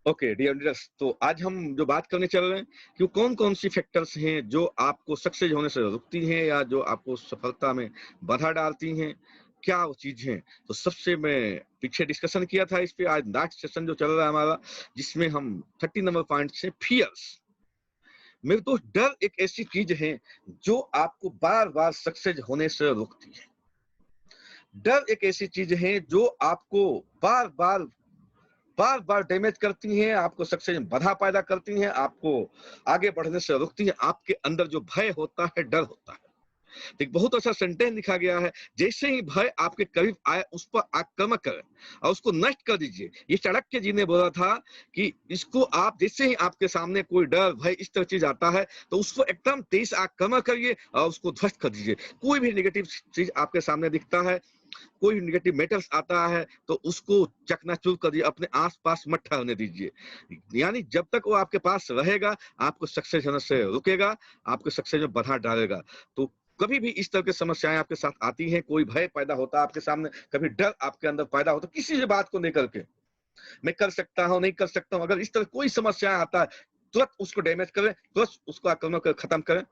Okay dear leaders, तो आज हम जो बात करने चल रहे हैं कि कौन कौन सी फैक्टर्स हैं जो आपको सक्सेस होने से रोकती हैं या जो आपको सफलता में बाधा डालती हैं, क्या वो चीज हैं। तो सबसे मैं पीछे डिस्कशन किया था इस पे, आज नेक्स्ट सेशन जो चल रहा है हमारा, जिसमें हम 30 नंबर पॉइंट से फियर्स। मेरे दोस्त, डर एक ऐसी चीज है जो आपको बार बार सक्सेस होने से रोकती है। डर एक ऐसी चीज है जो आपको बार बार डैमेज करती हैं, आपको सक्सेस में बाधा पैदा करती हैं, आपको आगे बढ़ने से रोकती हैं। आपके अंदर जो भय होता है, डर होता है। एक बहुत अच्छा सेंटेंस लिखा गया है, जैसे ही भय आपके करीब आए उस पर आक्रमण करें और उसको नष्ट कर दीजिए। ये चाणक्य जी ने बोला था कि इसको आप जैसे ही आपके सामने कोई डर भय इस तरह चीज आता है तो उसको एकदम तेज आक्रमण करिए और उसको ध्वस्त कर दीजिए। कोई भी नेगेटिव चीज आपके सामने दिखता है, कोई नेगेटिव मेटल्स आता है तो उसको चकनाचूर कर दीजिए, अपने आसपास मत ठहरने दीजिए। यानी जब तक वो आपके पास रहेगा, आपको सक्सेस होने से रुकेगा, आपको सक्सेस में बाधा डालेगा। तो कभी भी इस तरह की समस्याएं आपके साथ आती हैं, कोई भय पैदा होता है आपके सामने, कभी डर आपके अंदर पैदा होता है किसी भी बात को लेकर के, मैं कर सकता हूं नहीं कर सकता हूं, अगर इस तरह कोई समस्या आता है, तुरंत उसको डैमेज करें, तुरंत उसको आक्रमण कर खत्म करें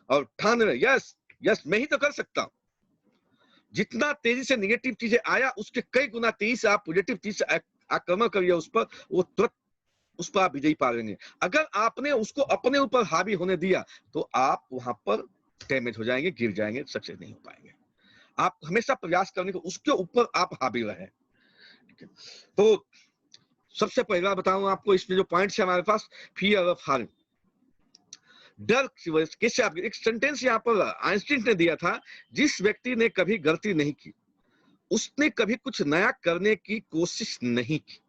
और ठान लें, यस यस मैं ही तो कर सकता हूं। जितना तेजी से निगेटिव चीजें आया, उसके कई गुना तेजी से आप पॉजिटिव चीज से आक्रमण करिए उस पर, वो तुरंत उस पर आप विजयी पा लेंगे। अगर आपने उसको अपने ऊपर हावी होने दिया तो आप वहां पर डैमेज हो जाएंगे, गिर जाएंगे, सक्सेस नहीं हो पाएंगे। आप हमेशा प्रयास करने को उसके ऊपर आप हावी रहे। तो सबसे पहला बताऊं आपको, इसमें जो पॉइंट्स है हमारे पास, फियर ऑफ हार्म, डर की वजह से। कैसे आप, एक सेंटेंस यहाँ पर आइंस्टीन ने दिया था, जिस व्यक्ति ने कभी गलती नहीं की उसने कभी कुछ नया करने की कोशिश नहीं की।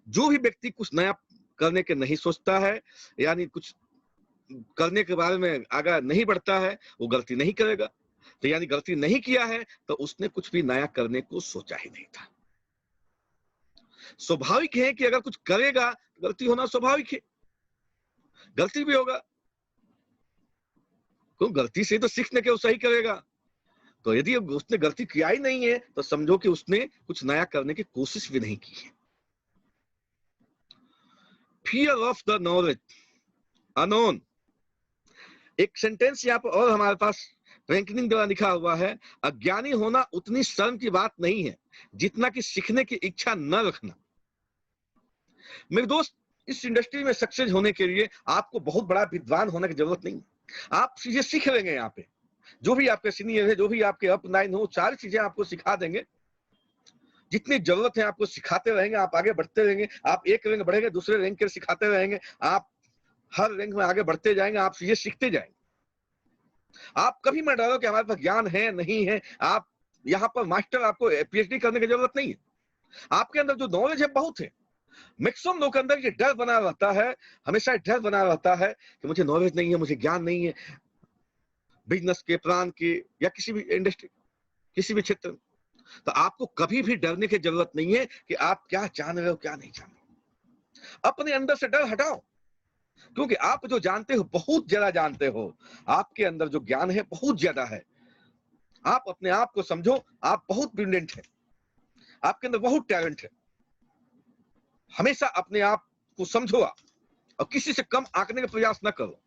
जो भी व्यक्ति कुछ नया करने के नहीं सोचता है, यानी कुछ करने के बारे में आगे नहीं बढ़ता है, वो गलती नहीं करेगा। तो यानी गलती नहीं किया है तो उसने कुछ भी नया करने को सोचा ही नहीं था। स्वाभाविक है कि अगर कुछ करेगा तो गलती होना स्वाभाविक है, गलती भी होगा, क्यों, गलती से तो सीखने के वो सही करेगा। तो यदि उसने गलती किया ही नहीं है तो समझो कि उसने कुछ नया करने की कोशिश भी नहीं की है। Fear of the knowledge unknown, एक सेंटेंस यहाँ पर और हमारे पास रैंकिंग द्वारा लिखा हुआ है, अज्ञानी होना उतनी शर्म की बात नहीं है जितना कि सीखने की इच्छा न रखना। मेरे दोस्त, इस इंडस्ट्री में सक्सेस होने के लिए आपको बहुत बड़ा विद्वान होने की जरूरत नहीं है। आप चीजें सीख लेंगे यहाँ पे, जो भी आपके सीनियर है, जो भी आपके अपलाइन हो, सारी चीजें आपको सिखा देंगे। जितनी जरूरत है आपको सिखाते रहेंगे, आप आगे बढ़ते रहेंगे, आप एक रैंक बढ़ेंगे, दूसरे रैंक के सिखाते रहेंगे, आप हर रैंक में आगे बढ़ते जाएंगे, आप चीजें सीखते जाएंगे। आप कभी मत डरो कि हमारे पास ज्ञान है नहीं है। आप यहाँ पर मास्टर, आपको पीएचडी करने की जरूरत नहीं है। आपके अंदर जो नॉलेज है बहुत है। मैक्सिमम लोग के अंदर ये डर बना रहता है, हमेशा डर बना रहता है कि मुझे नॉलेज नहीं है, मुझे ज्ञान नहीं है, बिजनेस के, प्लान के, या किसी भी इंडस्ट्री, किसी भी क्षेत्र में। तो आपको कभी भी डरने की जरूरत नहीं है कि आप क्या जान रहे हो क्या नहीं जान रहे। अपने अंदर से डर हटाओ, क्योंकि आप जो जानते हो बहुत ज्यादा जानते हो। आपके अंदर जो ज्ञान है बहुत ज्यादा है। आप अपने आप को समझो, आप बहुत ब्रिलियंट है, आपके अंदर बहुत टैलेंट है। हमेशा अपने आप को समझो आप, और किसी से कम आंकने का प्रयास न करो।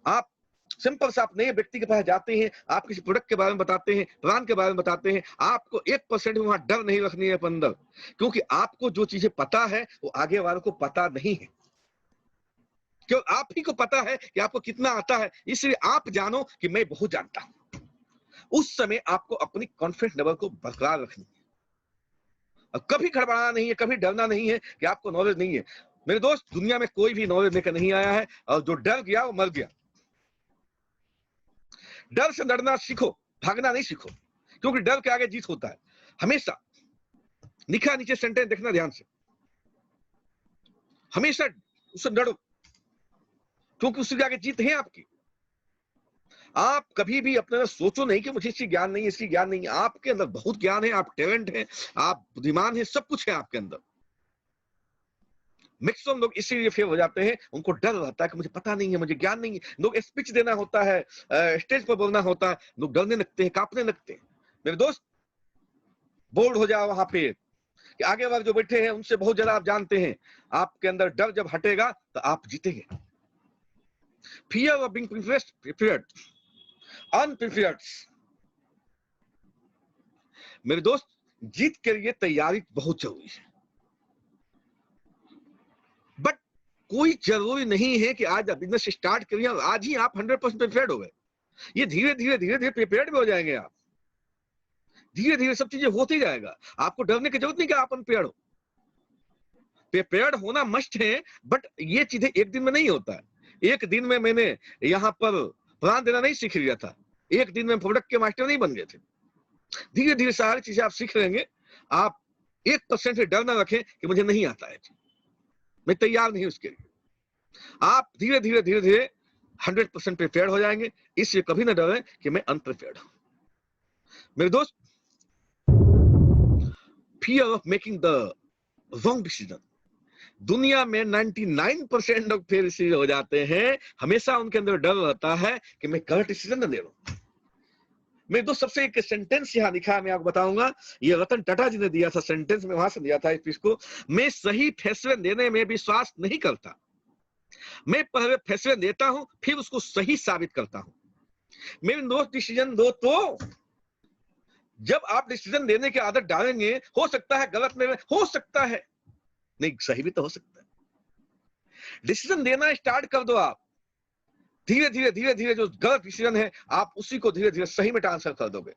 आप सिंपल से आप नए व्यक्ति के पास जाते हैं, आप किसी प्रोडक्ट के बारे में बताते हैं, प्लान के बारे में बताते हैं, आपको 1% भी वहां डर नहीं रखनी है अपने अंदर, क्योंकि आपको जो चीजें पता है वो आगे वालों को पता नहीं है। क्यों, आप ही को पता है कि आपको कितना आता है, इसलिए आप जानो कि मैं बहुत जानता हूं। उस समय आपको अपनी कॉन्फिडेंस लेवल को बरकरार रखनी है और कभी घबराना नहीं है, कभी डरना नहीं है कि आपको नॉलेज नहीं है। मेरे दोस्त, दुनिया में कोई भी नॉलेज लेकर नहीं आया है, और जो डर गया वो मर गया। डर से लड़ना सीखो, भागना नहीं सीखो, क्योंकि डर के आगे जीत होता है हमेशा। लिखा नीचे सेंटेंस देखना ध्यान से, हमेशा उससे लड़ो, क्योंकि उसके आगे जीत है आपकी। आप कभी भी अपने अंदर सोचो नहीं कि मुझे इसकी ज्ञान नहीं है, इसकी ज्ञान नहीं है। आपके अंदर बहुत ज्ञान है, आप टैलेंट है, आप बुद्धिमान है, सब कुछ है आपके अंदर। मैक्सिमम लोग इसीलिए फेल हो जाते हैं, उनको डर रहता है कि मुझे पता नहीं है, मुझे ज्ञान नहीं है। लोग स्पीच देना होता है, स्टेज पर बोलना होता है, लोग डरने लगते हैं, कांपने लगते हैं। मेरे दोस्त, बोल्ड हो जाओ वहां पे, कि आगे वाले जो बैठे हैं उनसे बहुत ज्यादा आप जानते हैं। आपके अंदर डर जब हटेगा तो आप जीतेंगे। Fear of being prepared, अनप्रिपेयर्ड। मेरे दोस्त, जीत के लिए तैयारी बहुत जरूरी है, बट कोई जरूरी नहीं है कि आज आप बिजनेस स्टार्ट करिए और आज ही आप 100% प्रिपेयर्ड हो गए। ये धीरे धीरे प्रिपेयर्ड भी हो जाएंगे आप। धीरे धीरे सब चीजें होती जाएगा। आपको डरने की जरूरत नहीं कि आप अनप्रिपेयर्ड हो। प्रिपेयर्ड होना मस्ट है, बट ये चीजें एक दिन में नहीं होता है। एक दिन में मैंने यहाँ पर प्लान देना नहीं सीख लिया था, एक दिन में प्रोडक्ट के मास्टर नहीं बन गए थे। धीरे धीरे सारी चीजें आप सीख लेंगे। आप 1% से डर ना रखें कि मुझे नहीं आता है, मैं तैयार नहीं उसके लिए। आप धीरे धीरे 100% प्रिपेयर्ड हो जाएंगे। इसलिए कभी ना डरें कि मैं अनप्रिपेयर्ड हूं। मेरे दोस्त, fear of making the wrong decision. दुनिया में 99% लोग फेल डिसीजन हो जाते हैं। हमेशा उनके अंदर डर रहता है कि मैं गलत डिसीजन न ले लूं। मेरे दोस्त, सबसे एक सेंटेंस यहां लिखा है, मैं आपको बताऊंगा। ये रतन टाटा जी ने दिया था सेंटेंस, में वहां से दिया था इस चीज को। मैं सही फैसले लेने में विश्वास नहीं करता, मैं पहले फैसले लेता हूं फिर उसको सही साबित करता हूं। मेरे दोस्त, डिसीजन दो तो जब आप डिसीजन लेने की आदत डालेंगे, हो सकता है गलत में हो सकता है, नहीं सही भी तो हो सकता है। डिसीजन देना स्टार्ट कर दो आप। धीरे धीरे जो गलत डिसीजन है आप उसी को धीरे धीरे सही में ट्रांसफर कर दोगे।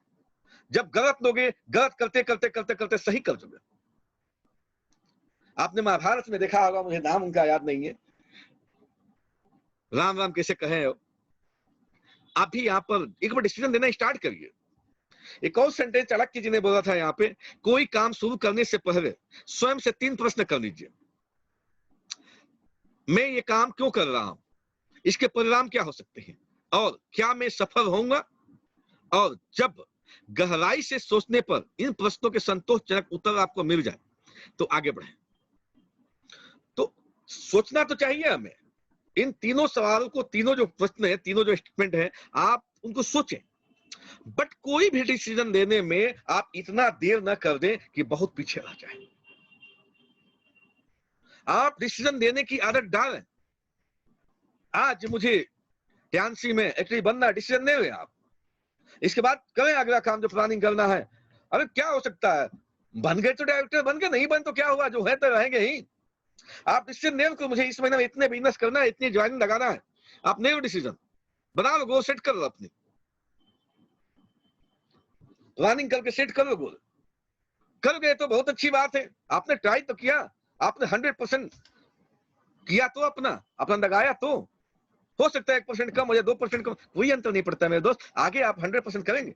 जब गलत लोगे, गलत करते सही कर दोगे। आपने महाभारत में देखा होगा, मुझे नाम उनका याद नहीं है, राम राम कैसे कहे हो। आप भी यहाँ पर एक बार डिसीजन देना स्टार्ट करिए। एक और सेंटेंस चाणक्य जी ने बोला था यहाँ पे, कोई काम शुरू करने से पहले स्वयं से 3 प्रश्न कर लीजिए। मैं ये काम क्यों कर रहा हूं, इसके परिणाम क्या हो सकते हैं, और क्या मैं सफल होऊंगा। और जब गहराई से सोचने पर इन प्रश्नों के संतोषजनक उत्तर आपको मिल जाए तो आगे बढ़े। तो सोचना तो चाहिए हमें। इन तीनों सवालों को, तीनों जो प्रश्न है, तीनों जो स्टेटमेंट है, आप उनको सोचें। बट कोई भी डिसीजन लेने में आप इतना देर ना कर दें कि बहुत पीछे रह जाए। आप डिसीजन लेने की आदत डालें। आज मुझे ध्यानसी में एक्चुअली बनना, डिसीजन ले लें आप। इसके बाद करें अगला काम जो प्लानिंग करना है। अरे क्या हो सकता है, बन गए तो डायरेक्टर बन गए, नहीं बन तो क्या हुआ, जो है तो रहेंगे ही। आप डिसीजन ले लो, मुझे इस महीने में इतने बिजनेस करना है, इतनी ज्वाइनिंग लगाना है। आप ले लो डिसीजन, बना लो, गोल सेट कर लो, अपनी प्लानिंग करके सेट कर लो गोल। कर गए तो बहुत अच्छी बात है, आपने ट्राई तो किया, आपने 100% किया तो अपना लगाया तो। हो सकता है 1% कम हो जाए, 2% कम, कोई अंतर नहीं पड़ता मेरे दोस्त। आगे आप 100% करेंगे।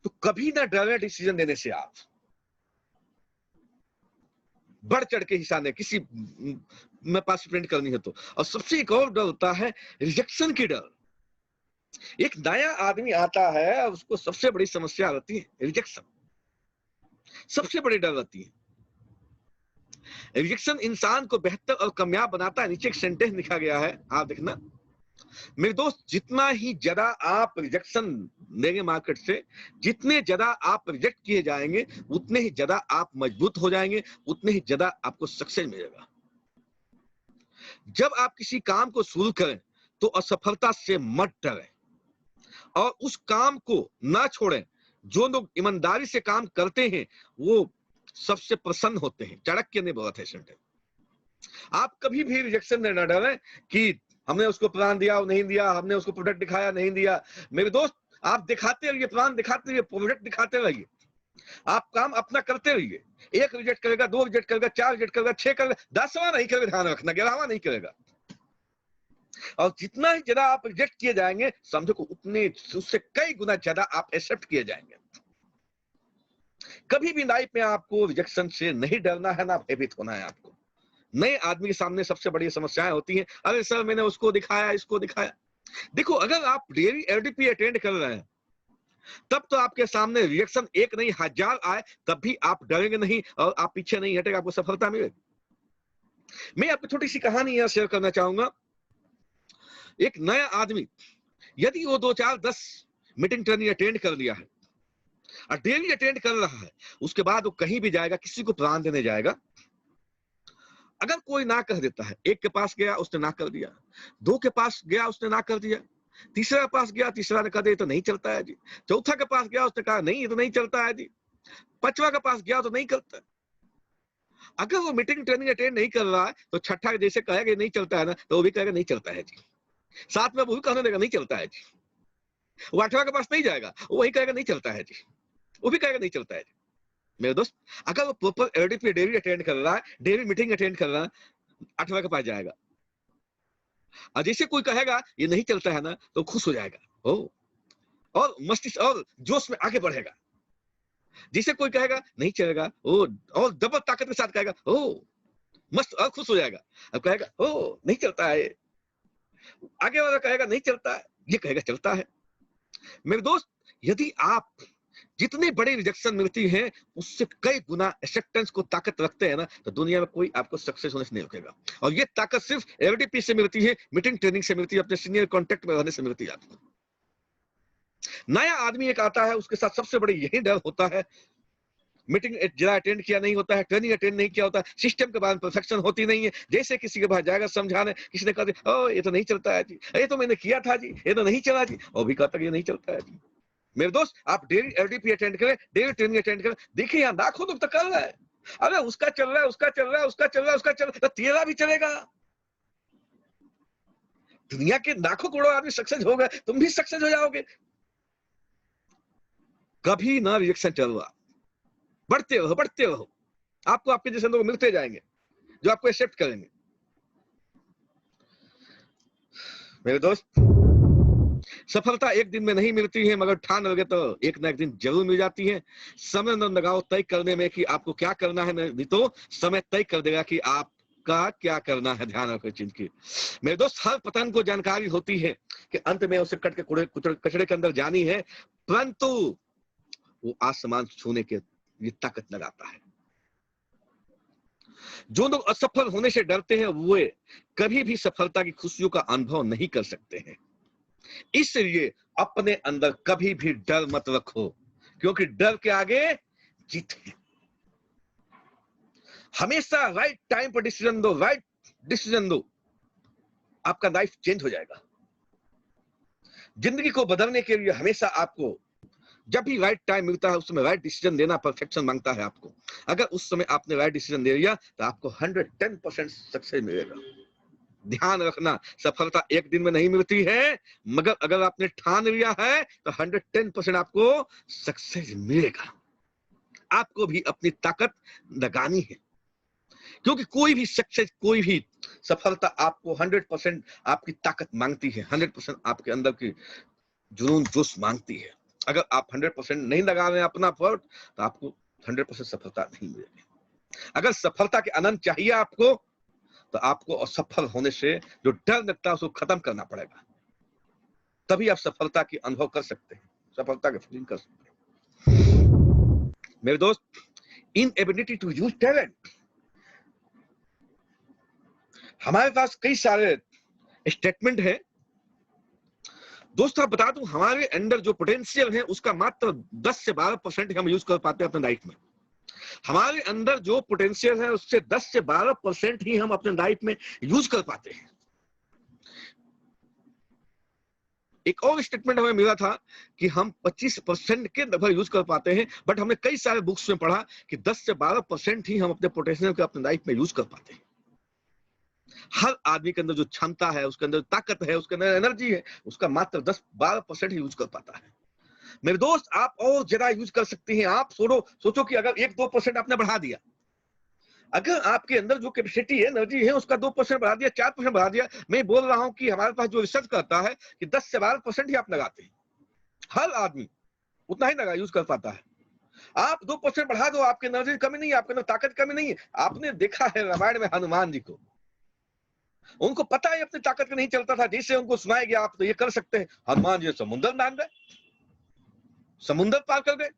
तो कभी ना डरे डिसीजन लेने से। आप बढ़ चढ़ के हिस्सा ने किसी में पार्टिसिपेट करनी है तो। और सबसे एक और डर होता है रिजेक्शन की डर। एक नया आदमी आता है और उसको सबसे बड़ी समस्या रहती है रिजेक्शन, सबसे बड़ी डर रहती है। रिजेक्शन इंसान को बेहतर और कामयाब बनाता है। नीचे एक सेंटेंस लिखा गया है, आप देखना मेरे दोस्त, जितना ही ज्यादा आप रिजेक्शन लेंगे मार्केट से, जितने ज्यादा आप रिजेक्ट किए जाएंगे, उतने ही ज्यादा आप मजबूत हो जाएंगे, उतने ही ज्यादा आपको सक्सेस मिलेगा। जब आप किसी काम को शुरू करें तो असफलता से मत डरें और उस काम को ना छोड़ें। जो लोग ईमानदारी से काम करते हैं वो सबसे प्रसन्न होते हैं। चाणक्य ने बोला था सेंटेंस। आप कभी भी रिजेक्शन में न डरें कि हमने उसको प्लान दिया वो नहीं दिया, हमने उसको प्रोडक्ट दिखाया नहीं दिया। मेरे दोस्त, आप दिखाते रहिए, प्लान दिखाते रहिए, प्रोडक्ट दिखाते रहिए, आप काम अपना करते रहिए। 1 रिजेक्ट करेगा, 2 रिजेक्ट करेगा, 4 रिजेक्ट करेगा, 6 करेगा, 10वां नहीं करेगा, ध्यान रखना 11वां नहीं करेगा। और जितना ही ज्यादा आप रिजेक्ट किए जाएंगे, समझो को उतने उससे कई गुना ज्यादा आप एक्सेप्ट किए जाएंगे। कभी भी लाइफ में आपको रिजेक्शन से नहीं डरना है, ना भयभीत होना है आपको। नए आदमी के सामने सबसे बड़ी समस्याएं होती हैं, अरे सर मैंने उसको दिखाया, इसको दिखाया। देखो, अगर आप डेली एलडीपी अटेंड कर रहे हैं तब तो आपके सामने रिएक्शन 1 नहीं 1000 आए तब भी आप डरेंगे नहीं और आप पीछे नहीं हटेगा, आपको सफलता मिलेगी। मैं आपको छोटी सी कहानी यहां शेयर करना चाहूंगा। एक नया आदमी, यदि वो 2 4 10 मीटिंग ट्रेनिंग अटेंड कर लिया है और डेली अटेंड कर रहा है, उसके बाद वो कहीं भी जाएगा, किसी को प्राण देने जाएगा, अगर कोई ना कह देता है, एक के पास गया उसने ना कर दिया, दो के पास गया उसने ना कर दिया, तीसरा के पास गया, तीसरा ने कहा दे तो नहीं चलता है जी, चौथा के पास गया उसने कहा नहीं ये तो नहीं चलता है जी, पांचवा के पास गया तो नहीं करता। अगर वो मीटिंग ट्रेनिंग अटेंड नहीं कर रहा है तो छठा जैसे कहेगा नहीं चलता है ना, तो वो भी कहेगा नहीं चलता है जी, साथ में वो भी कहने देगा नहीं चलता है जी, वो आठवां के पास नहीं जाएगा, वो वही कहेगा नहीं चलता है जी, वो भी कहेगा नहीं चलता है जी। मेरे दोस्त, अगर वो प्रॉपर एलडीपी डेली अटेंड कर रहा है, डेली मीटिंग अटेंड कर रहा है, आठवां के पास जाएगा, और जैसे कोई कहेगा ये नहीं चलता है ना, तो खुश हो जाएगा, ओ, और मस्तिष्क और जोश में आगे बढ़ेगा। जिसे कोई कहेगा नहीं चलेगा, ओ, और डबल ताकत के साथ कहेगा ओ, मस्त, और खुश हो जाएगा। अब कहेगा ओ नहीं चलता है, आगे वाला कहेगा नहीं चलता है, ये कहेगा चलता है। मेरे दोस्त, यदि आप जितनी बड़ी रिजेक्शन मिलती है उससे कई गुना एक्सेप्टेंस को ताकत रखते हैं ना, तो दुनिया में कोई आपको सक्सेस होने से नहीं रोकेगा। और ये ताकत सिर्फ एलडीपी से मिलती है, मीटिंग ट्रेनिंग से मिलती है, अपने सीनियर कांटेक्ट में रहने से मिलती है आपको। नया आदमी एक आता है, उसके साथ सबसे बड़ी यही डर होता है, मीटिंग जरा अटेंड किया नहीं होता है, ट्रेनिंग अटेंड नहीं किया होता है, सिस्टम के बाद परफेक्शन होती नहीं है, जैसे किसी के पास जाएगा समझाने, किसी ने कहा ओ ये तो नहीं चलता है जी, ये तो मैंने किया था जी, ये तो नहीं चला जी, और भी कहता ये नहीं चलता है जी। मेरे दोस्त, आप डेली एलडीपी अटेंड करें, डेली ट्रेनिंग अटेंड करें, देखिए यहाँ लाखों लोग तो कर रहा है, अरे उसका चल रहा है, उसका चल रहा है, उसका चल रहा है, उसका चल रहा है, तो तेरा भी चलेगा। दुनिया के लाखों करोड़ों आदमी सक्सेस हो गए, तुम भी सक्सेस हो जाओगे। कभी ना रिजेक्शन चल रहा, बढ़ते रहो, बढ़ते रहो, आपको आपके जैसे लोग मिलते जाएंगे जो आपको एक्सेप्ट करेंगे। मेरे दोस्त, सफलता एक दिन में नहीं मिलती है, मगर ठान लगे तो एक ना एक दिन जरूर मिल जाती है। समय न लगाओ तय करने में कि आपको क्या करना है, नहीं तो समय तय कर देगा कि आपका क्या करना है। ध्यान रखो चीज की। मेरे दोस्त, हर पतंग को जानकारी होती है कि अंत में उसे कट के कचड़े के अंदर जानी है, परंतु वो आसमान छूने के लिए ताकत लगाता है। जो लोग असफल होने से डरते हैं वे कभी भी सफलता की खुशियों का अनुभव नहीं कर सकते हैं। इसलिए अपने अंदर कभी भी डर मत रखो, क्योंकि डर के आगे जीत है। हमेशा राइट टाइम पर डिसीजन दो, राइट डिसीजन दो, आपका लाइफ चेंज हो जाएगा। जिंदगी को बदलने के लिए हमेशा आपको जब भी राइट टाइम मिलता है उस समय राइट डिसीजन लेना परफेक्शन मांगता है आपको। अगर उस समय आपने राइट डिसीजन ले लिया तो आपको 110% सक्सेस मिलेगा। ध्यान रखना, सफलता एक दिन में नहीं मिलती है, मगर अगर आपने ठान लिया है तो 110% आपको सक्सेस मिलेगा। आपको भी अपनी ताकत लगानी है, क्योंकि कोई भी सक्सेस, कोई भी सफलता आपको 100% आपकी ताकत मांगती है, 100% आपके अंदर की जुनून जोश मांगती है। अगर आप 100% नहीं लगा रहे हैं अपना एफर्ट तो आपको 100% सफलता नहीं मिलेगी। अगर सफलता के आनंद चाहिए आपको तो आपको असफल होने से जो डर लगता है उसको खत्म करना पड़ेगा, तभी आप सफलता की अनुभव कर सकते हैं, सफलता की फीलिंग कर सकते हैं। मेरे दोस्त, इनएबिलिटी टू यूज टैलेंट, हमारे पास कई सारे स्टेटमेंट है। दोस्तों आप बता दूं, हमारे अंदर जो पोटेंशियल है उसका मात्र 10 से 12% हम यूज कर पाते हैं अपने लाइफ में। हमारे अंदर जो पोटेंशियल है उससे 10 से 12% ही हम अपने लाइफ में यूज कर पाते हैं। एक और स्टेटमेंट हमें मिला था कि हम 25% के लगभग यूज कर पाते हैं, बट हमने कई सारे बुक्स में पढ़ा कि 10 से 12% ही हम अपने पोटेंशियल को अपने लाइफ में यूज कर पाते हैं। हर आदमी के अंदर जो क्षमता है, उसके अंदर ताकत है, उसके अंदर एनर्जी है, उसका मात्र 10-12% ही यूज कर पाता है। मेरे दोस्त, आप और ज्यादा यूज कर सकते हैं। आप सोचो कि अगर 1-2% आपने बढ़ा दिया, अगर आपके अंदर जो कैपेसिटी है, एनर्जी है, उसका 2% बढ़ा दिया, 4% बढ़ा दिया, मैं बोल रहा हूं कि हमारे पास जो रिसर्च करता है कि 10 से 12% ही आप लगाते हैं। हर आदमी उतना ही लगा यूज कर पाता है। आप 2% बढ़ा दो, आपके एनर्जी की कमी नहीं है, आपके अंदर ताकत की कमी नहीं है। आपने देखा है रामायण में हनुमान जी को, उनको पता है अपनी ताकत का नहीं चलता था, जैसे उनको सुनाया गया आप तो ये कर सकते हैं, हनुमान जी समुद्र नाम गए, समुद्र पार कर गए।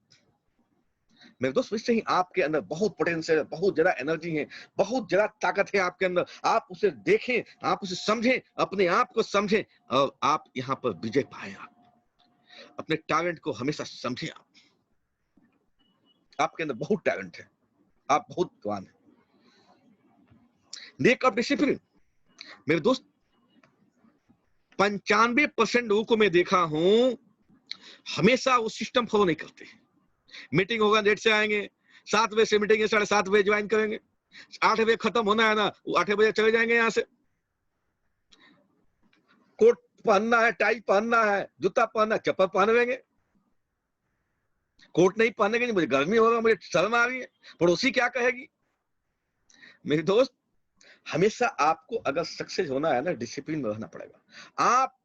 मेरे दोस्त, वैसे ही आपके अंदर बहुत पोटेंशियल है, बहुत ज्यादा एनर्जी है, बहुत ज्यादा ताकत है आपके अंदर। आप उसे देखें, आप उसे समझें, अपने आप को समझें और आप यहाँ पर विजय पाए। आप अपने टैलेंट को हमेशा समझें। आप आपके अंदर बहुत टैलेंट है, आप बहुत विद्वान हैं। लैक ऑफ डिसिप्लिन, मेरे दोस्त 95% लोगों को मैं देखा हूं, हमेशा वो सिस्टम फॉलो नहीं करते। मीटिंग होगा, लेट से आएंगे, 7 बजे से मीटिंग है, 7:30 बजे ज्वाइन करेंगे, 8 बजे खत्म होना है ना, वो 8 बजे चले जाएंगे यहाँ से। कोट पहनना है, टाई पहनना है, जूता पहनना है, चप्पल पहन लेंगे। कोट नहीं पहनेंगे, मुझे गर्मी हो रहा है, मुझे शर्म आ रही है, पड़ोसी क्या कहेगी। मेरे दोस्त, हमेशा आपको अगर सक्सेस होना है ना, डिसिप्लिन में रहना पड़ेगा। आप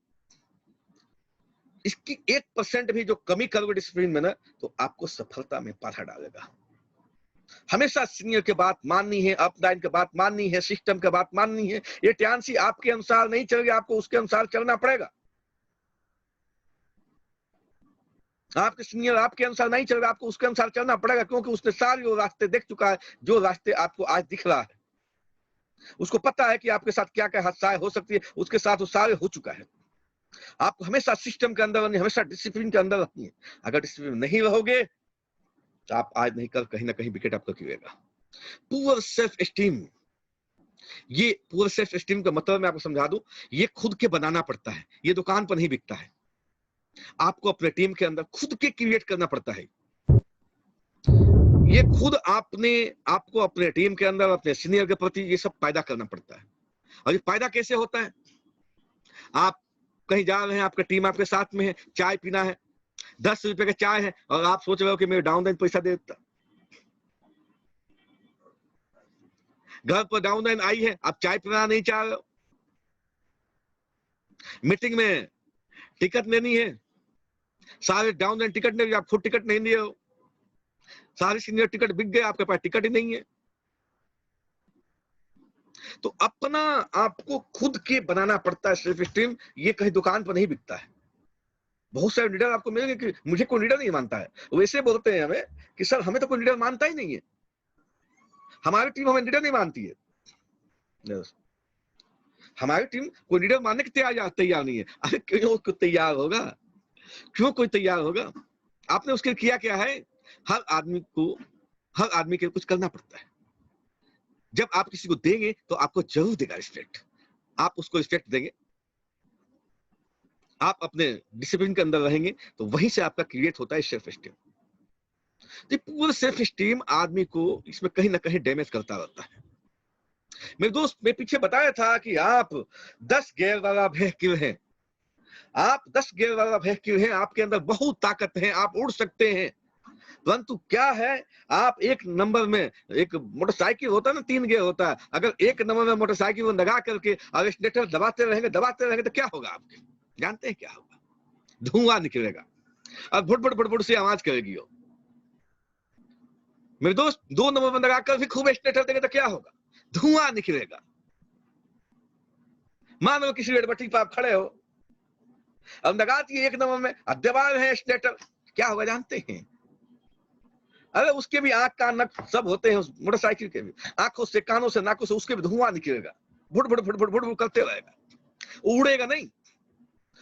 इसकी 1% भी जो कमी करोगे डिसिप्लिन में ना, तो आपको सफलता में बाधा डालेगा। हमेशा सीनियर की बात माननी है, अपलाइन की बात माननी है, सिस्टम की बात माननी है। ये ट्यान्सी आपके अनुसार नहीं चलेगी, आपको उसके अनुसार चलना पड़ेगा। आपके सीनियर आपके अनुसार नहीं चल रहा, आपको उसके अनुसार चलना पड़ेगा, क्योंकि उसने सारे वो रास्ते देख चुका है, जो रास्ते आपको आज दिख रहा है। उसको पता है कि आपके साथ क्या क्या हादसा हो सकती है, उसके साथ वो सारे हो चुका है। आपको हमेशा सिस्टम के अंदर रहनी, हमेशा डिसिप्लिन के अंदर रहनी है। अगर डिसिप्लिन नहीं रहोगे तो आप आज नहीं कल कहीं ना कहीं विकेट आपका गिरेगा। पुअर सेल्फ एस्टीम, ये पुअर सेल्फ एस्टीम का मतलब मैं आपको समझा दूं, ये खुद के बनाना पड़ता है, ये दुकान पर नहीं बिकता है। आपको अपने टीम के अंदर खुद के क्रिएट करना पड़ता है। ये खुद आपको अपने टीम के अंदर अपने सीनियर के प्रति ये सब पैदा करना पड़ता है। और ये पैदा कैसे होता है? आप कहीं जा रहे हैं, आपका टीम आपके साथ में है, चाय पीना है, 10 रुपए का चाय है, और आप सोच रहे हो कि मेरे डाउन लाइन पैसा दे देता। घर पर डाउन लाइन आई है, आप चाय पीना नहीं चाह रहे हो। मीटिंग में टिकट लेनी है, सारे डाउन लाइन टिकट नहीं, आप खुद टिकट नहीं लिए हो, सारे सीनियर टिकट बिक गए, आपके पास टिकट ही नहीं है। तो अपना आपको खुद के बनाना पड़ता है सेल्फ एस्टीम, ये कहीं दुकान पर नहीं बिकता है। बहुत सारे लीडर आपको मिलेंगे कि मुझे कोई लीडर नहीं मानता है, वैसे बोलते हैं हमें कि सर हमें तो कोई लीडर मानता ही नहीं है, हमारी टीम हमें लीडर नहीं मानती है। yes. हमारी टीम कोई लीडर मानने के तैयार नहीं है। अरे क्यों कोई तैयार होगा, क्यों कोई तैयार होगा? आपने उसके किया क्या है? हर आदमी के कुछ करना पड़ता है। जब आप किसी को देंगे तो आपको जरूर देगा रिस्पेक्ट, आप उसको रिस्पेक्ट देंगे, आप अपने डिसिप्लिन के अंदर रहेंगे, तो वहीं से आपका क्रिएट होता है सेल्फ एस्टीम। तो पूरा सेल्फ एस्टीम आदमी को इसमें कहीं ना कहीं डैमेज करता रहता है। मेरे दोस्त, मैं पीछे बताया था कि आप 10 गियर वाला व्हीकल हैं, आप 10 गियर वाला व्हीकल हैं, आपके अंदर बहुत ताकत है, आप उड़ सकते हैं। परंतु क्या है, आप एक नंबर में, एक मोटरसाइकिल होता है ना, 3 गियर होता है, अगर एक नंबर में मोटरसाइकिल को लगा करके और एक्सीलरेटर दबाते रहेंगे तो क्या होगा? आपके जानते हैं क्या होगा? धुआं निकलेगा और फुट फुट से आवाज करेगी वो। मेरे दोस्त, 2 नंबर में लगाकर भी खूब एक्सीलरेटर देंगे तो क्या होगा? धुआं निकलेगा। मान लो किसी रेलपट्टी पर आप खड़े हो, अब लगा दिए 1 नंबर में, अब दबा रहे हैं एक्सीलरेटर, क्या होगा जानते हैं? अरे उसके भी आंख कान नक सब होते हैं, उस मोटरसाइकिल के भी आंखों से, कानों से, नाकों से, उसके भी धुआं निकलेगा, फुट करते रहेगा, उड़ेगा नहीं,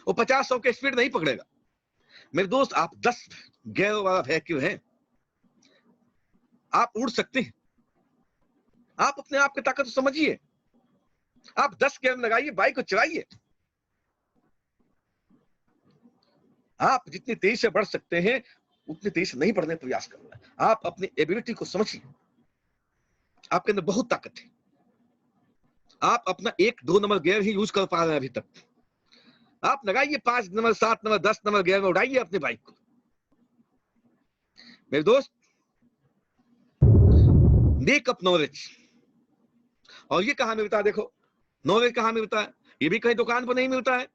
वो 50-100 के स्पीड नहीं पकड़ेगा। मेरे दोस्त, आप 10 गियर वाला व्हीकल है, आप उड़ सकते हैं। आप अपने आप की ताकत समझिए, आप 10 गियर लगाइए, बाइक को चलाइए। आप जितनी तेजी से बढ़ सकते हैं उतनी तेजी से नहीं बढ़ने का प्रयास करना है। आप अपनी एबिलिटी को समझिए, आपके अंदर बहुत ताकत है, आप अपना 1-2 नंबर गियर ही यूज कर पा रहे हैं अभी तक। आप लगाइए 5 नंबर, 7 नंबर, 10 नंबर गियर में उड़ाइए अपनी बाइक को। मेरे दोस्त, मेक अप नॉलेज, और ये कहां मिलता है? देखो, नॉलेज कहां मिलता है? ये भी कहीं दुकान पर नहीं मिलता है,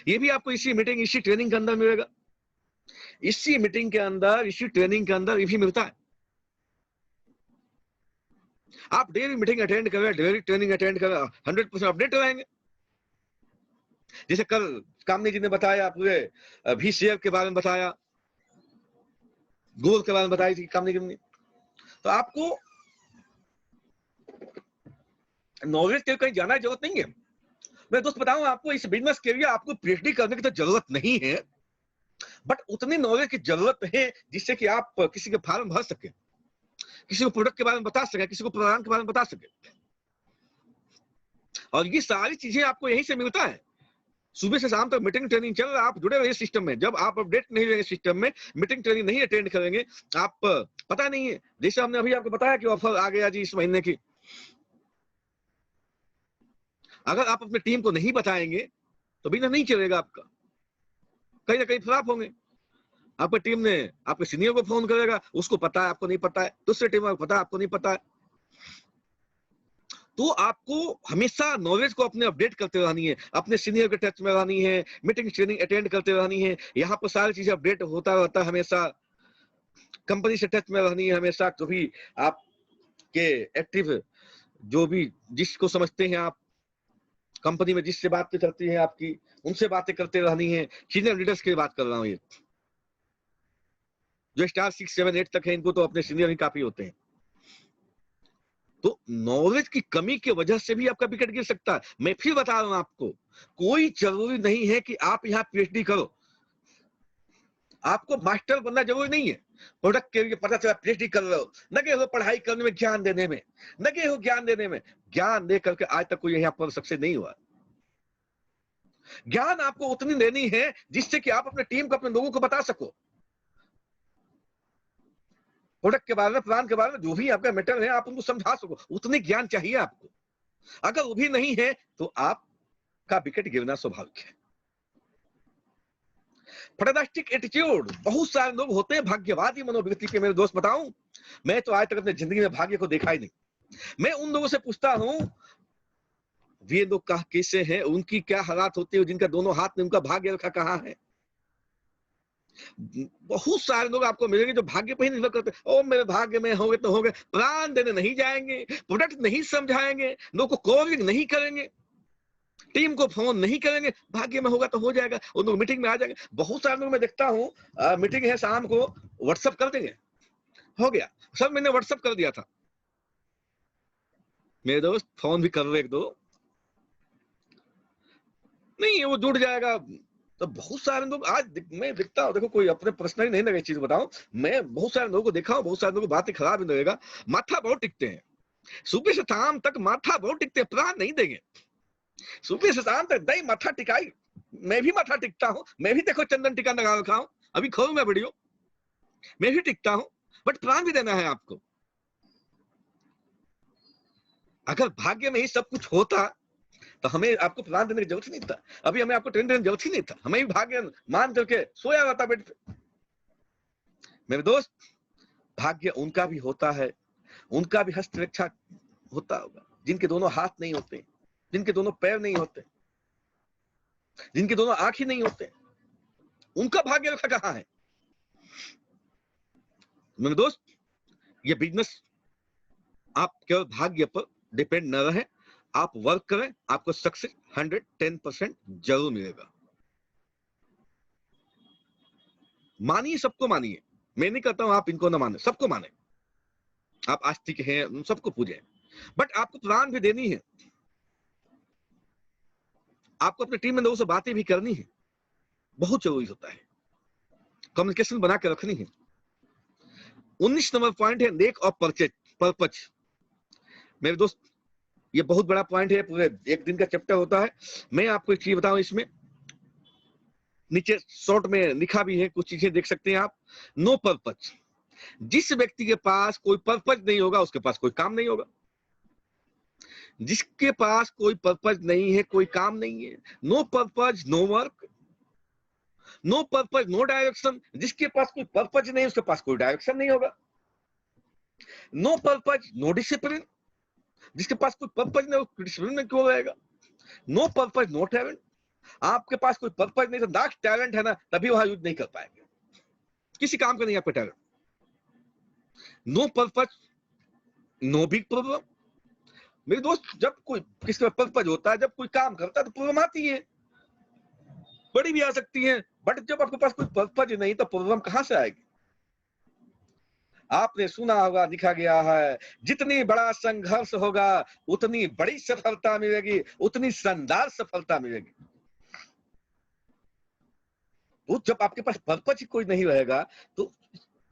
ये भी आपको इसी मीटिंग, इसी ट्रेनिंग के अंदर मिलेगा। इसी मीटिंग के अंदर, इसी ट्रेनिंग के अंदर ये भी मिलता है। आप डेली मीटिंग अटेंड करें, डेली ट्रेनिंग अटेंड करें, 100% अपडेट रहेंगे। जैसे कल कामनी जी ने बताया, पूरे VCF के बारे में बताया, गूगल के बारे में बताई थी कामनी जी ने। तो आपको नॉलेज के कहीं जाना की जरूरत नहीं है। मैं दोस्त बताऊं आपको, इस बिजनेस के लिए आपको PhD करने की तो जरूरत नहीं है, बट उतनी नॉलेज की जरूरत है जिससे कि आप किसी के फॉर्म भर सके। किसी को प्रोडक्ट के बारे में बता सके, किसी को प्रोग्राम के बारे में बता सके। और ये सारी चीजें आपको यहीं से मिलता है। सुबह से शाम तक मीटिंग ट्रेनिंग चल रहा है, आप जुड़े रहिए सिस्टम में। जब आप अपडेट नहीं रहेंगे सिस्टम में, मीटिंग ट्रेनिंग नहीं अटेंड करेंगे, आप पता नहीं है, जैसे हमने अभी आपको बताया कि ऑफर आ गया जी इस महीने की, अगर आप अपने टीम को नहीं बताएंगे तो बिना नहीं चलेगा आपका, कहीं ना कहीं फ्लॉप होंगे। आपकी टीम ने आपके सीनियर को फोन करेगा, उसको पता है आपको नहीं पता है, दूसरे टीम को पता है आपको नहीं पता है। तो आपको हमेशा नॉलेज को अपने अपडेट करते रहनी है, अपने सीनियर के टच में रहनी है, मीटिंग ट्रेनिंग अटेंड करते रहनी है। यहाँ पर सारी चीजें अपडेट होता रहता है हमेशा, कंपनी से टच में रहनी है हमेशा। जो भी आपके एक्टिव, जो भी जिसको समझते हैं आप, कंपनी में जिससे बातें करती हैं आपकी, उनसे बातें करते रहनी है। सीनियर लीडर्स की बात कर रहा हूँ, ये जो स्टार 6, 7, 8 तक है, इनको तो अपने सीनियर ही काफी होते हैं। तो नॉलेज की कमी की वजह से भी आपका विकेट गिर सकता है। मैं फिर बता रहा हूं आपको, कोई जरूरी नहीं है कि आप यहाँ पीएचडी करो, आपको मास्टर बनना जरूरी नहीं है। प्रोडक्ट के लिए पता चला पीएचडी कर रहे हो, लगे हो पढ़ाई करने में, ज्ञान देने में, लगे हो ज्ञान देने में, ज्ञान दे करके आज तक कोई यहाँ पर सक्सेस नहीं हुआ। ज्ञान आपको उतनी देनी है जिससे कि आप अपने टीम को, अपने लोगों को बता सको प्रोडक्ट के बारे में, प्लान के बारे में, जो भी आपका मैटर है आप उनको समझा सको, उतनी ज्ञान चाहिए आपको। अगर वो भी नहीं है तो आपका विकेट गिरना स्वाभाविक है। फैंटास्टिक एटीट्यूड, बहुत सारे लोग होते हैं भाग्यवादी मनोवृत्ति के। मेरे दोस्त बताऊं, मैं तो आज तक अपनी जिंदगी में भाग्य को देखा ही नहीं। मैं उन लोगों से पूछता हूं, वे लोग कैसे हैं, उनकी क्या हालात होती है, जिनका दोनों हाथ में उनका भाग्य रखा कहां है। बहुत सारे लोग आपको मिलेंगे जो भाग्य पर ही निर्भर करते हैं। ओ मेरे भाग्य में होंगे तो होंगे, प्लान देने नहीं जाएंगे, प्रोडक्ट नहीं समझाएंगे, लोग को कॉलिंग नहीं करेंगे, टीम को फोन नहीं करेंगे, भाग्य में होगा तो हो जाएगा, उन लोग मीटिंग में आ जाएंगे। बहुत सारे लोग मैं देखता हूँ, मीटिंग है शाम को, व्हाट्सएप कर देंगे, हो गया सर, मैंने व्हाट्सएप कर दिया था। मेरे दोस्त फोन भी कर रहे एक दो, नहीं वो जुड़ जाएगा। तो बहुत सारे लोग आज मैं दिखता हूँ, देखो कोई अपने पर्सनली नहीं लगे चीज बताऊं, मैं बहुत सारे लोगों को देखा हूँ, बहुत सारे लोगों को बातें खराब ही लगेगा, माथा बहुत टिकते हैं, सुबह से शाम तक माथा बहुत टिकते हैं, प्राण नहीं देंगे। सुबह से शाम तक दही माथा टिकाई, मैं भी माथा टिकता हूँ, मैं भी देखो चंदन टिका लगा रखा हूँ, अभी खोलूंगा वीडियो, मैं भी टिकता हूँ, बट प्राण भी देना है आपको। अगर भाग्य में ही सब कुछ होता तो हमें आपको प्लान देने की जरूरत नहीं था, अभी हमें आपको ट्रेन देने की जरूरत ही नहीं था, हमें भी भाग्य मान करके सोया रहता बेड पे। मेरे दोस्त, भाग्य उनका भी होता है, उनका भी हस्तरेखा होता होगा जिनके दोनों हाथ नहीं होते, जिनके दोनों पैर नहीं होते, जिनके दोनों आंख ही नहीं होते, उनका भाग्य रेखा कहां है। मेरे दोस्त, ये बिजनेस आप केवल भाग्य पर डिपेंड न रहे, आप वर्क करें, आपको सक्सेस 110% जरूर मिलेगा। मानिए, सबको मानिए, मैं नहीं कहता हूं आप इनको ना माने, सबको माने, आप आस्तिक हैं, सबको पूजें, बट आपको प्लान भी देनी है, आपको अपने टीम में लोगों से बातें भी करनी है, बहुत जरूरी होता है, कम्युनिकेशन बना के रखनी है। 19 नंबर पॉइंट है लेक ऑफ पर्पज। मेरे दोस्त, ये बहुत बड़ा पॉइंट है, पूरे एक दिन का चैप्टर होता है। मैं आपको एक चीज बताऊं, इसमें नीचे शॉर्ट में लिखा भी है, कुछ चीजें देख सकते हैं आप। नो पर्पज, जिस व्यक्ति के पास कोई पर्पज नहीं होगा उसके पास कोई काम नहीं होगा। जिसके पास कोई पर्पज नहीं है, कोई काम नहीं है, no purpose no work, no purpose no direction. जिसके पास कोई पर्पज नहीं, उसके पास कोई डायरेक्शन नहीं होगा। नो पर्पज नो डिसिप्लिन, जिसके पास कोई पर्पज नहीं, डिसिप्लिन में क्यों रहेगा। नो पर्पज नो टैलेंट, आपके पास कोई पर्पज नहीं तो लाख टैलेंट है ना, तभी वहां यूज नहीं कर पाएंगे, किसी काम का नहीं आपका talent. No purpose no big problem. मेरे दोस्त, जब कोई किसी का पर्पज होता है, जब कोई काम करता है तो प्रॉब्लम आती है, बड़ी भी आ सकती है, बट जब आपके पास कोई पर्पज नहीं तो प्रॉब्लम कहां से आएगी। आपने सुना होगा, लिखा गया है, जितनी बड़ा संघर्ष होगा उतनी बड़ी सफलता मिलेगी, उतनी शानदार सफलता मिलेगी। तो जब आपके पास पर्पज ही कोई नहीं रहेगा तो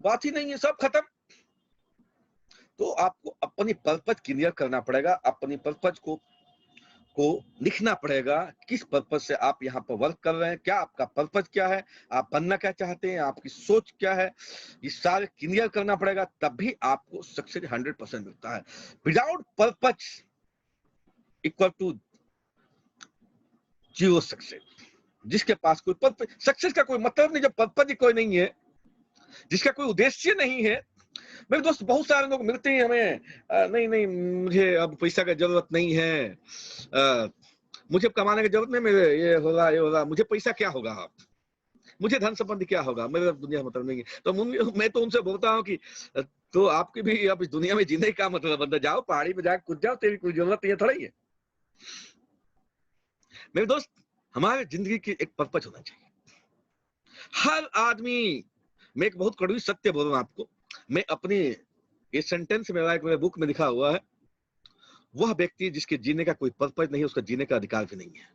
बात ही नहीं है, सब खत्म। तो आपको अपनी पर्पज क्लियर करना पड़ेगा, अपनी पर्पज को लिखना पड़ेगा। किस पर्पज से आप यहाँ पर वर्क कर रहे हैं, क्या आपका पर्पज क्या है, आप बनना क्या चाहते हैं, आपकी सोच क्या है, ये सारे क्लियर करना पड़ेगा, तब भी आपको सक्सेस 100% मिलता है। Without purpose equal to zero success. जिसके पास कोई पर्पज, सक्सेस का कोई मतलब नहीं जब पर्पज ही कोई नहीं है, जिसका कोई उद्देश्य नहीं है। मेरे दोस्त बहुत सारे लोग मिलते हैं हमें, नहीं नहीं मुझे अब पैसा का जरूरत नहीं है, मुझे कमाने की जरूरत नहीं, मेरे ये होगा, मुझे पैसा क्या होगा, मुझे धन संपत्ति क्या होगा, मेरे दुनिया मतलब नहीं है। तो मैं तो उनसे बोलता हूँ कि तो आपकी भी अब इस दुनिया में जीने का मतलब बंदा, जाओ पहाड़ी पे जाकर कूद जाओ, तेरी कोई जरूरत नहीं है, थोड़ा ही है। मेरे दोस्त, हमारे जिंदगी की एक पर्पज होना चाहिए। हर आदमी, मैं एक बहुत कड़वी सत्य बोल रहा हूं आपको, मैं अपनी ये सेंटेंस मेरा एक मेरे बुक में लिखा हुआ है, वह व्यक्ति जिसके जीने का कोई पर्पज नहीं, उसका जीने का अधिकार भी नहीं है।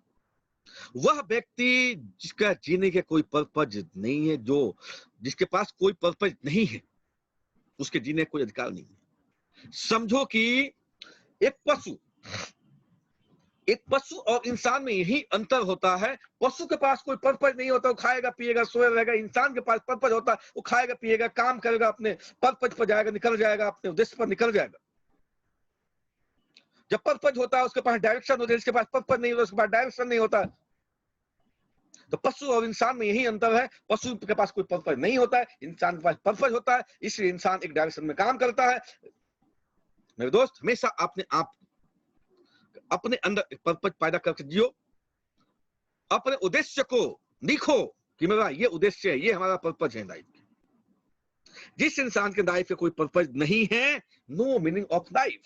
वह व्यक्ति जिसका जीने का कोई पर्पज नहीं है, जो जिसके पास कोई पर्पज नहीं है, उसके जीने का कोई अधिकार नहीं है। समझो कि एक पशु और इंसान में यही अंतर होता है। पशु के पास कोई पर्पज नहीं होता, वो खाएगा पिएगा सोया रहेगा। इंसान के पास पर्पज होता है, वो खाएगा पिएगा, काम करेगा, अपने पर्पज पर जाएगा, निकल जाएगा, अपने उद्देश्य पर निकल जाएगा। जब पर्पज होता है उसके पास डायरेक्शन होता है, जिसके पास पर्पज नहीं होता उसके पास डायरेक्शन नहीं होता। तो पशु और इंसान में यही अंतर है, पशु के पास कोई पर्पज नहीं होता है, इंसान के पास पर्पज होता है, इसलिए इंसान एक डायरेक्शन में काम करता है। मेरे दोस्त, हमेशा अपने अंदर एक पर्पज पैदा करके जियो, अपने उद्देश्य को लिखो कि मेरा ये उद्देश्य है, ये हमारा पर्पज है लाइफ। जिस इंसान के लाइफ में कोई पर्पज नहीं है, नो मीनिंग ऑफ लाइफ।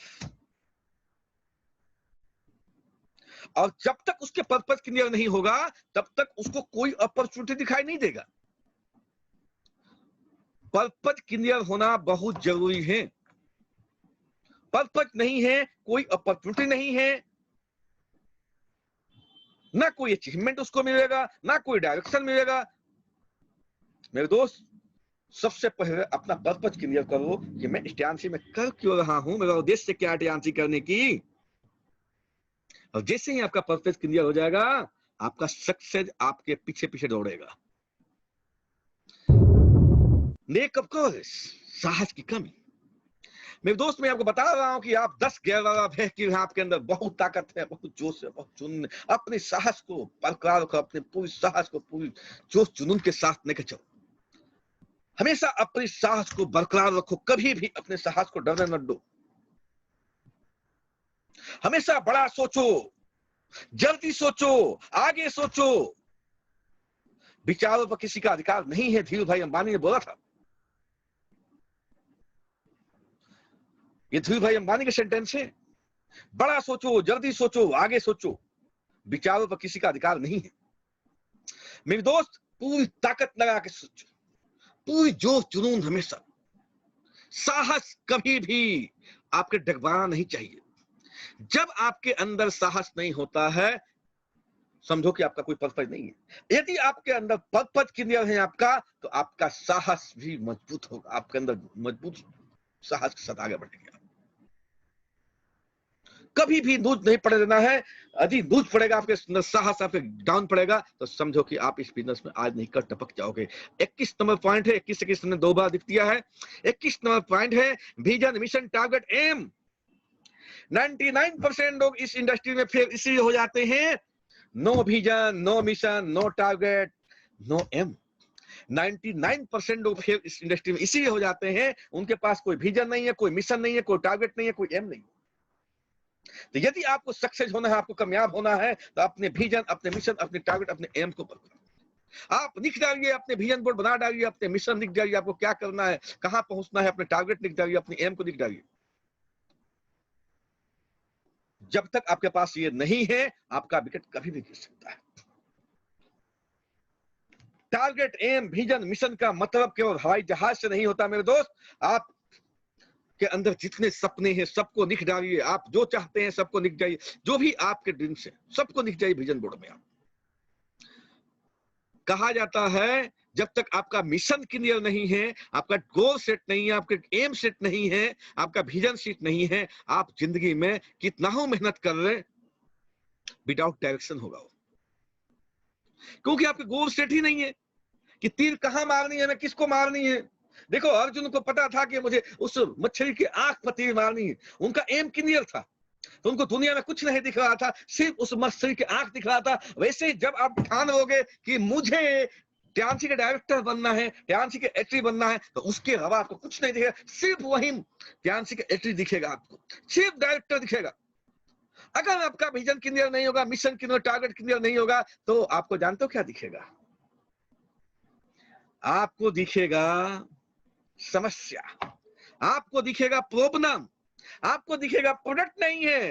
और जब तक उसके पर्पज क्लियर नहीं होगा, तब तक उसको कोई अपॉर्चुनिटी दिखाई नहीं देगा। पर्पज क्लियर होना बहुत जरूरी है। पर्पज नहीं है, कोई अपॉर्चुनिटी नहीं है, ना कोई अचीवमेंट उसको मिलेगा, ना कोई डायरेक्शन मिलेगा। मेरे दोस्त, सबसे पहले अपना पर्पज क्लियर करो कि मैं स्टैंसी में कर क्यों रहा हूं, मेरा उद्देश्य क्या है स्टैंसी करने की। और जैसे ही आपका पर्पज क्लियर हो जाएगा, आपका सक्सेस आपके पीछे पीछे दौड़ेगा। लेक ऑफ कोर्स, साहस की कमी। मेरे दोस्त, मैं आपको बता रहा हूं कि आप 10-11 है कि आपके अंदर बहुत ताकत है, बहुत जोश है, बहुत जुनून है। अपने साहस को बरकरार रखो, अपने पूरी साहस को पूरी जोश जुनून के साथ लेकर चलो। हमेशा अपने साहस को बरकरार रखो, कभी भी अपने साहस को डरने मत दो। हमेशा बड़ा सोचो, जल्दी सोचो, आगे सोचो। विचारों पर किसी का अधिकार नहीं है, धीरू भाई अंबानी ने बोला था। ये धीरू भाई अंबानी के सेंटेंस है। बड़ा सोचो, जल्दी सोचो, आगे सोचो, विचारों पर किसी का अधिकार नहीं है। मेरे दोस्त, पूरी ताकत लगा के सोचो, पूरी जोश जुनून, हमेशा साहस कभी भी आपके डगमगाना नहीं चाहिए। जब आपके अंदर साहस नहीं होता है, समझो कि आपका कोई पर्पज नहीं है। यदि आपके अंदर पर्पज क्लियर है आपका, तो आपका साहस भी मजबूत होगा, आपके अंदर मजबूत साहस के साथ आगे बढ़ेंगे। कभी भी लूज नहीं पड़े देना है। यदि लूज पड़ेगा आपके अंदर, साहस आपके डाउन पड़ेगा, तो समझो कि आप इस बिजनेस में आज नहीं कर टपक जाओगे। 21 नंबर पॉइंट है, 21 ने 2 बार लिख दिया है। 21 नंबर पॉइंट है, विजन, मिशन, टारगेट, एम। 99% लोग इस इंडस्ट्री में फेल इसलिए हो जाते हैं, no vision, no mission, no target, no aim. 99% लोग फेल इस इंडस्ट्री में इसीलिए हो जाते हैं, उनके पास कोई विजन नहीं है, कोई मिशन नहीं है, कोई टारगेट नहीं है, कोई एम नहीं। तो यदि आपको सक्सेस होना है, आपको कामयाब होना है, तो अपने विजन, अपने मिशन, अपने टारगेट, अपने एम को पकड़ो। आप लिख डालिए, अपने विजन बोर्ड बना डालिए, अपने मिशन लिख डालिए, आपको क्या करना है, कहां पहुंचना है, अपने टारगेट लिख डालिए, अपने एम को लिख डालिए। जब तक आपके पास ये नहीं है, आपका विकेट कभी भी गिर सकता है। टारगेट, एम, विजन, मिशन का मतलब केवल हवाई जहाज से नहीं होता मेरे दोस्त। आप के अंदर जितने सपने हैं सबको लिख डालिए, आप जो चाहते हैं सबको लिख जाइए, जो भी आपके ड्रीम्स हैं सबको लिख जाइए विजन बोर्ड में। आप कहा जाता है जब तक आपका मिशन क्लियर नहीं है, आपका गोल सेट नहीं है, आपका एम सेट नहीं है, आपका विजन सेट नहीं है, आप जिंदगी में कितना हो मेहनत कर रहे, विदाउट डायरेक्शन होगा वो। क्योंकि आपके गोल सेट ही नहीं है कि तीर कहां मारनी है, मैं किसको मारनी है। देखो अर्जुन को पता था कि मुझे उस मछली की आंख पर तीर मारनी है, उनका एम क्लियर था, तो उनको दुनिया में कुछ नहीं दिख रहा था, सिर्फ उस मछली की आंख दिख रहा था। वैसे ही जब आप ठान लोगे कि मुझे ध्यानसी के डायरेक्टर बनना है, ध्यानसी के एक्टर बनना है, तो उसके अलावा आपको कुछ नहीं दिखेगा, सिर्फ वही ध्यानसी के एक्टर दिखेगा, आपको सिर्फ डायरेक्टर दिखेगा। अगर आपका विजन क्लियर नहीं होगा, मिशन क्लियर, टारगेट क्लियर नहीं होगा, तो आपको जानते हो क्या दिखेगा? आपको दिखेगा समस्या, आपको दिखेगा प्रॉब्लम, आपको दिखेगा प्रोडक्ट नहीं है,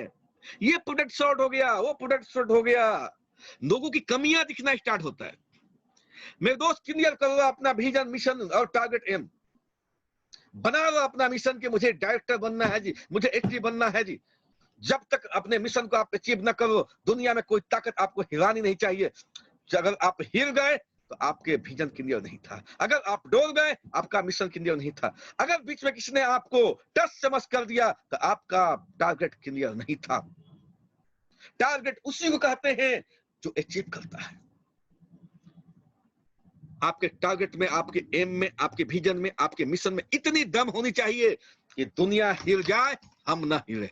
ये प्रोडक्ट शॉर्ट हो गया, वो प्रोडक्ट शॉर्ट हो गया, लोगों की कमियां दिखना स्टार्ट होता है। मेरे दोस्त क्लियर करो अपना विजन, मिशन और टारगेट एम, बना लो अपना मिशन कि मुझे डायरेक्टर बनना है जी, मुझे एक्टर बनना है जी। जब तक अपने मिशन को आप अचीव न करो, दुनिया में कोई ताकत आपको हिलानी नहीं चाहिए। अगर आप हिल गए तो आपके विजन क्लियर नहीं था, अगर आप डोल गए आपका मिशन क्लियर नहीं था, अगर बीच में किसी ने आपको टच समझ कर दिया तो आपका टारगेट क्लियर नहीं था। टारगेट उसी को कहते हैं जो अचीव करता है। आपके टारगेट में, आपके एम में, आपके विजन में, आपके मिशन में इतनी दम होनी चाहिए कि दुनिया हिल जाए हम ना हिले।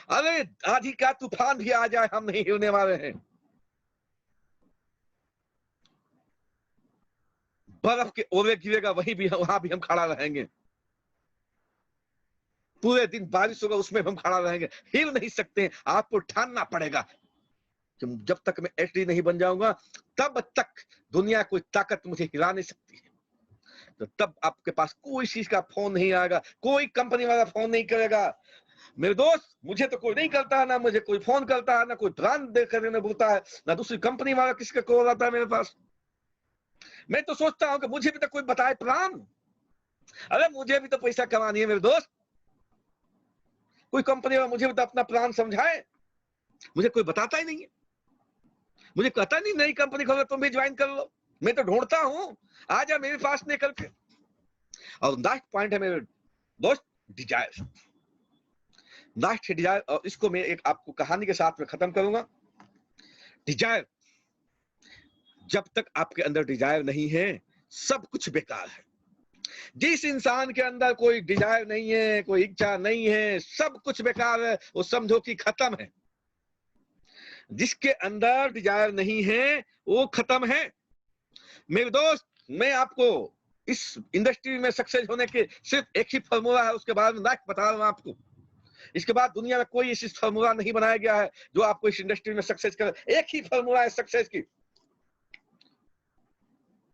अरे आंधी का तूफान भी आ जाए हम नहीं हिलने वाले हैं। बर्फ के ओले गिरेगा वहीं भी, वहां भी हम खड़ा रहेंगे। पूरे दिन बारिश होगा उसमें हम खड़ा रहेंगे, हिल नहीं सकते। आपको ठानना पड़ेगा कि जब तक मैं एचडी नहीं बन जाऊंगा तब तक दुनिया कोई ताकत मुझे हिला नहीं सकती है। तो तब आपके पास कोई चीज का फोन नहीं आएगा, कोई कंपनी वाला फोन नहीं करेगा। मेरे दोस्त मुझे तो कोई नहीं करता है, ना मुझे कोई फोन करता है, ना कोई ब्रांड देखने बोलता है, ना दूसरी कंपनी वाला किसी का कॉल आता है मेरे पास। मैं तो सोचता हूं कि मुझे भी तो कोई बताए प्लान। अरे मुझे भी तो पैसा कमानी है मेरे दोस्त, कोई कंपनी वाला मुझे भी तो अपना प्लान समझाए। मुझे कोई बताता ही नहीं है, मुझे कहता नहीं नई कंपनी खोलो तुम भी ज्वाइन कर लो। मैं तो ढूंढता हूं, आ जा मेरे पास निकल के। और लास्ट पॉइंट है मेरे दोस्त, डिजायर। लास्ट डिजायर, और इसको मैं एक आपको कहानी के साथ में खत्म करूंगा। डिजायर, जब तक आपके अंदर डिजायर नहीं है सब कुछ बेकार है। जिस इंसान के अंदर कोई डिजायर नहीं है, कोई इच्छा नहीं है, सब कुछ बेकार है, वो समझो कि खत्म है। जिसके अंदर डिजायर नहीं है वो खत्म है। मेरे दोस्त मैं आपको इस इंडस्ट्री में सक्सेस होने के सिर्फ एक ही फॉर्मूला है, उसके बारे में लाइक बता रहा हूं आपको। इसके बाद दुनिया में कोई ऐसी फॉर्मूला नहीं बनाया गया है जो आपको इस इंडस्ट्री में सक्सेस करे। एक ही फॉर्मूला है सक्सेस की,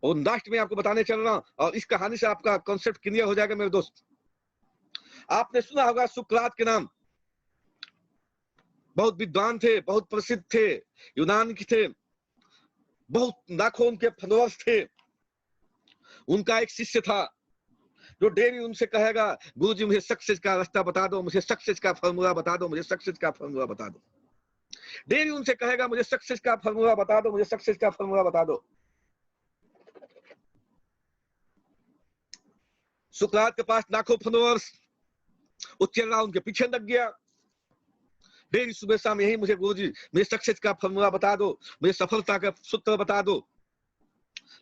और लास्ट में आपको बताने चल रहा हूं, और इस कहानी से आपका कॉन्सेप्ट क्लियर हो जाएगा मेरे दोस्त। आपने सुना होगा सुकरात के नाम, बहुत विद्वान थे, बहुत प्रसिद्ध थे, यूनान के थे, बहुत लाखों उनके फॉलोअर्स थे। उनका एक शिष्य था जो डेली उनसे कहेगा गुरुजी मुझे सक्सेस का रास्ता बता दो, मुझे सक्सेस का फॉर्मूला बता दो, मुझे सक्सेस का फॉर्मूला बता दो। डेली उनसे कहेगा मुझे सक्सेस का फॉर्मूला बता दो, मुझे सक्सेस का फॉर्मूला बता दो। सुकरात के पास लाखों फॉलोअर्स, उच्चेरा उनके पीछे लग गया। डेली सुबह शाम यही मुझे गुरुजी मुझे सक्सेस का फॉर्मूला बता दो, मुझे सफलता का सूत्र बता दो,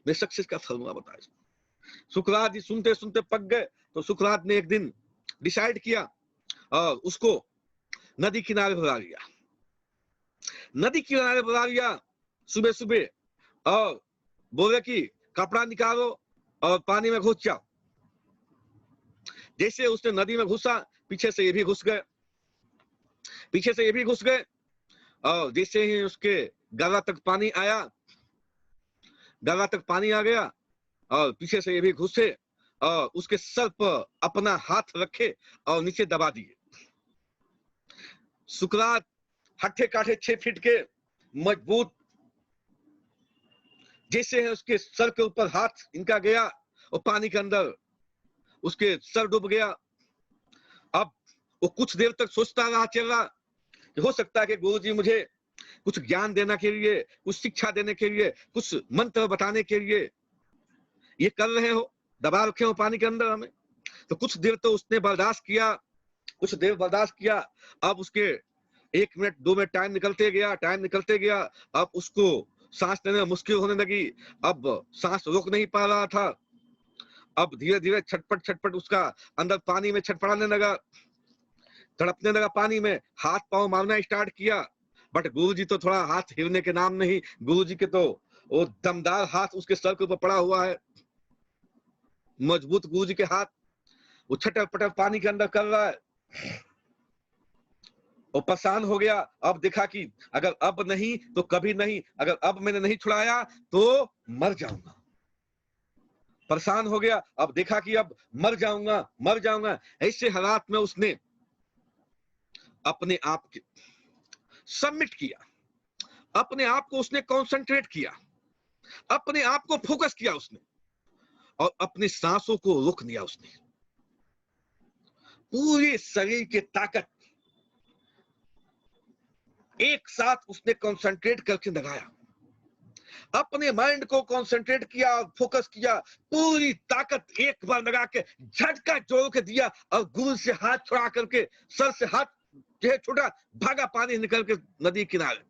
मुझे सक्सेस का फॉर्मूला बता दो। सुकरात जी सुनते सुनते पक गए। तो सुकरात ने एक दिन डिसाइड किया और उसको नदी किनारे बुला लिया। नदी किनारे बुला लिया सुबह सुबह, और बोले कि कपड़ा निकालो और पानी में घुस जाओ। जैसे उसने नदी में घुसा, पीछे से ये भी घुस गए, पीछे से ये भी घुस गए, और जैसे ही उसके गला तक पानी आया, गला तक पानी आ गया, और पीछे से ये भी घुसे और उसके सर पर अपना हाथ रखे और नीचे दबा दिए। सुकरात हट्ठे काठे 6 फीट के मजबूत, जैसे है उसके सर के ऊपर हाथ इनका गया और पानी के अंदर उसके सर डूब गया। अब वो कुछ देर तक सोचता रहा, चल रहा कि हो सकता है कि गुरुजी मुझे कुछ ज्ञान देने के लिए, कुछ शिक्षा देने के लिए, कुछ मंत्र बताने के लिए ये कर रहे हो, दबा रखे हो पानी के अंदर हमें। तो कुछ देर तो उसने बर्दाश्त किया, कुछ देर बर्दाश्त किया। अब उसके 1 मिनट 2 मिनट टाइम निकलते गया। अब उसको सांस लेने में मुश्किल होने लगी। अब सांस रोक नहीं पा रहा था। अब धीरे धीरे छटपट छटपट उसका अंदर पानी में छटपटाने लगा, तड़पने लगा पानी में, हाथ पांव मारना स्टार्ट किया। बट गुरुजी तो थोड़ा हाथ हिलने के नाम नहीं, गुरुजी के तो वो दमदार हाथ उसके सर के ऊपर पड़ा हुआ है, मजबूत गुरुजी के हाथ। वो छटर पटर पानी के अंदर कर रहा है। वो परेशान हो गया। अब देखा कि अगर अब नहीं तो कभी नहीं, अगर अब मैंने नहीं छुड़ाया तो मर जाऊंगा। परेशान हो गया। अब देखा कि अब मर जाऊंगा। ऐसे हालात में उसने अपने आप के सबमिट किया, अपने आप को उसने कंसंट्रेट किया, अपने आप को फोकस किया उसने, और अपनी सांसों को रोक दिया उसने। पूरे शरीर की ताकत एक साथ उसने कंसंट्रेट करके लगाया, अपने माइंड को कंसंट्रेट किया, फोकस किया, पूरी ताकत एक बार लगा के झटका जोड़ के दिया, और गुरु से हाथ छुड़ा करके, सर से हाथ छुड़ा, भागा पानी निकल के नदी किनारे।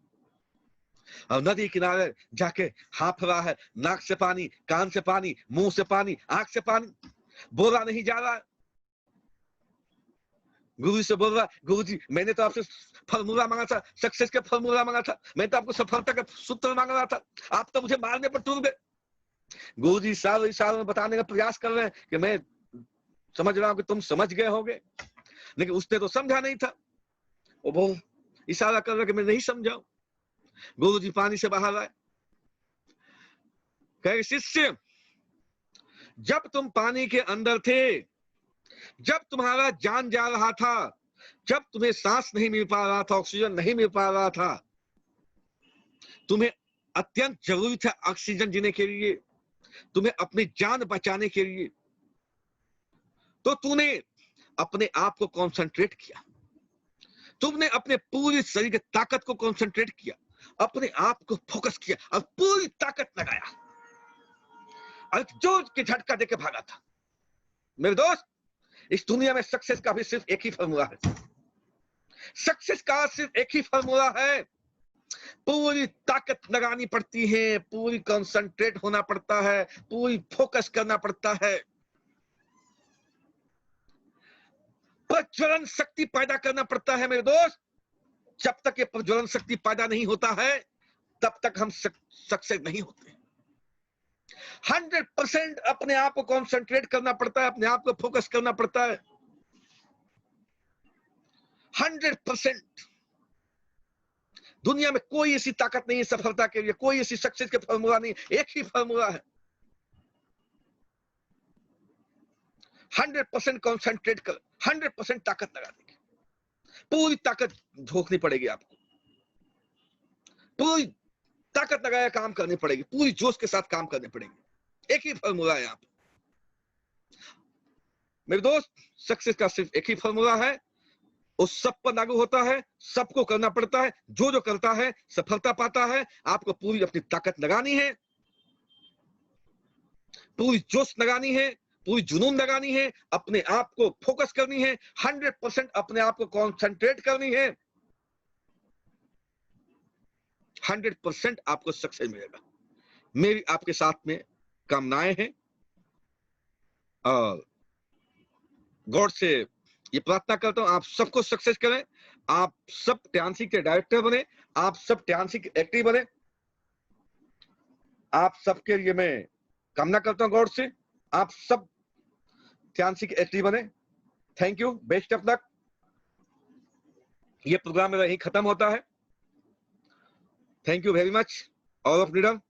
और नदी किनारे जाके हाफ रहा है, नाक से पानी, कान से पानी, मुंह से पानी, आंख से पानी, बोला नहीं जा रहा है। गुरु से बोल रहा, गुरुजी मैंने तो आपसे फॉर्मूला मांगा था, सक्सेस का फॉर्मूला मांगा था, मैं तो आपको सफलता का सूत्र मांग रहा था, आप तो मुझे मारने पर तुल गए। गुरुजी साल साल में बताने का प्रयास कर रहे हैं कि मैं समझ रहा हूं कि तुम समझ गए होगे, लेकिन उसने तो समझा नहीं था। वो बहुत इशारा कर रहा कि मैं नहीं समझा। गुरुजी पानी से बाहर आए, कहे शिष्य जब तुम पानी के अंदर थे, जब तुम्हारा जान जा रहा था, जब तुम्हें सांस नहीं मिल पा रहा था, ऑक्सीजन नहीं मिल पा रहा था, तुम्हें अत्यंत जरूरी था ऑक्सीजन जीने के लिए, तुम्हें अपनी जान बचाने के लिए, तो तूने अपने आप को कंसंट्रेट किया, तुमने अपने पूरी शरीर की ताकत को कंसंट्रेट किया, अपने आप को फोकस किया और पूरी ताकत लगाया और जोर के झटका देके भागा था। मेरे दोस्त, इस दुनिया में सक्सेस का भी सिर्फ एक ही फॉर्मूला है। सक्सेस का सिर्फ एक ही फॉर्मूला है। पूरी ताकत लगानी पड़ती है, पूरी कंसंट्रेट होना पड़ता है, पूरी फोकस करना पड़ता है, प्रज्वलन शक्ति पैदा करना पड़ता है। मेरे दोस्त, जब तक ये प्रज्वलन शक्ति पैदा नहीं होता है तब तक हम सक्सेस नहीं होते। 100% अपने आप को कंसंट्रेट करना पड़ता है, अपने आप को फोकस करना पड़ता है। 100%। दुनिया में कोई ऐसी ताकत नहीं है सफलता के लिए, कोई ऐसी सक्सेस के फॉर्मूला नहीं, एक ही फॉर्मूला है। 100% कंसंट्रेट कर, 100% ताकत लगा देगी, पूरी ताकत झोंकनी पड़ेगी आपको, पूरी ताकत लगाया काम करनी पड़ेगी, पूरी जोश के साथ काम करनी पड़ेगी। एक ही फॉर्मूला है यहाँ पे मेरे दोस्त। सक्सेस का सिर्फ एक ही फॉर्मूला है, वो सब पर लागू होता है, सबको करना पड़ता है। जो जो करता है सफलता पाता है। आपको पूरी अपनी ताकत लगानी है, पूरी जोश लगानी है, पूरी जुनून लगानी है, अपने आप को फोकस करनी है, 100% अपने आप को कॉन्सेंट्रेट करनी है। 100% आपको सक्सेस मिलेगा। मेरी आपके साथ में कामनाएं हैं और गॉड से ये प्रार्थना करता हूं आप सबको सक्सेस करें, आप सब ट्रांसी के डायरेक्टर बने, आप सब ट्रांसी के एक्टिव बने। आप सबके लिए मैं कामना करता हूं गॉड से, आप सब ट्रांसी के एक्टिव बने। Thank you, best of luck. ये प्रोग्राम मेरा यहीं खत्म होता है। Thank you very much, all of leader.